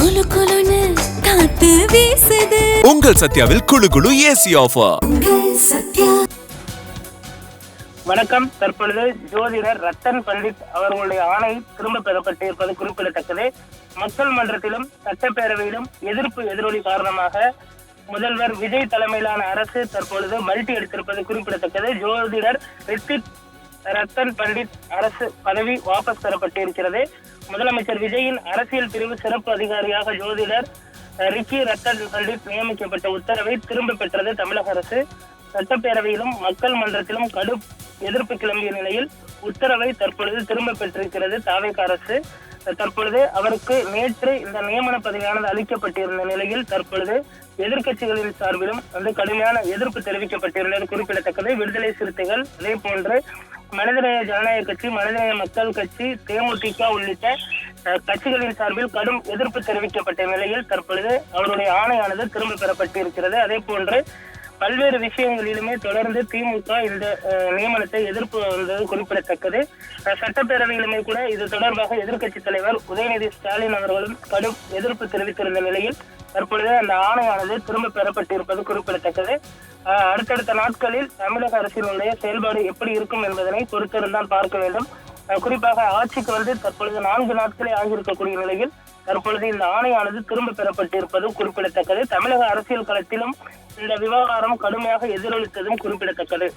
குளு குளுன்னு காத்து வீசுது. உங்கள் சத்யாவில் குளு குளு ஏசி ஆஃபர். வணக்கம். தற்பொழுது ஜோதிடர் ரத்தன் பண்டிட் அவர்களுடைய ஆணை திரும்ப பெறப்பட்டிருப்பது குறிப்பிடத்தக்கது. மக்கள் மன்றத்திலும் சட்டப்பேரவையிலும் எதிரொலி காரணமாக முதல்வர் விஜய் தலைமையிலான அரசு தற்பொழுது மல்டி எடுத்திருப்பது குறிப்பிடத்தக்கது. ஜோதிடர் ரத்தன் பண்டிட் அரசு பதவி வாபஸ் பெறப்பட்டிருக்கிறது. முதலமைச்சர் விஜயின் அரசியல் பிரிவு சிறப்பு அதிகாரியாக ஜோதிடர் ரிக்கி ரத்தன் பண்டிட் நியமிக்கப்பட்ட உத்தரவை திரும்ப பெற்றது தமிழக அரசு. சட்டப்பேரவையிலும் மக்கள் மன்றத்திலும் கடும் எதிர்ப்பு கிளம்பிய நிலையில் உத்தரவை தற்பொழுது திரும்ப பெற்றிருக்கிறது தாவேக அரசு. தற்பொழுது அவருக்கு நேற்று இந்த நியமன பதவியானது அளிக்கப்பட்டிருந்த நிலையில் தற்பொழுது எதிர்கட்சிகளின் சார்பிலும் கடுமையான எதிர்ப்பு தெரிவிக்கப்பட்டிருந்தது குறிப்பிடத்தக்கது. விடுதலை சிறுத்தைகள், அதே போன்று மனிதநேய ஜனநாயக கட்சி, மனிதநேய மக்கள் கட்சி, தேமுதிக உள்ளிட்ட கட்சிகளின் சார்பில் கடும் எதிர்ப்பு தெரிவிக்கப்பட்ட நிலையில் தற்பொழுது அவருடைய ஆணையானது திரும்ப பெறப்பட்டிருக்கிறது. அதே போன்று பல்வேறு விஷயங்களிலுமே தொடர்ந்து திமுக இந்த நியமனத்தை எதிர்ப்பு வந்தது குறிப்பிடத்தக்கது. சட்டப்பேரவையிலுமே கூட இது தொடர்பாக எதிர்க்கட்சி தலைவர் உதயநிதி ஸ்டாலின் அவர்களும் கடும் எதிர்ப்பு தெரிவித்திருந்த நிலையில் தற்பொழுது அந்த ஆணையானது திரும்ப பெறப்பட்டிருப்பது குறிப்பிடத்தக்கது. அடுத்தடுத்த நாட்களில் தமிழக அரசினுடைய செயல்பாடு எப்படி இருக்கும் என்பதனை பொறுத்திருந்தால் பார்க்க வேண்டும். குறிப்பாக ஆட்சிக்கு தற்பொழுது 4 நாட்களே ஆகியிருக்கக்கூடிய நிலையில் தற்பொழுது இந்த ஆணையானது திரும்ப பெறப்பட்டிருப்பது குறிப்பிடத்தக்கது. தமிழக அரசியல் களத்திலும் இந்த விவகாரம் கடுமையாக எதிரொலித்ததும் குறிப்பிடத்தக்கது.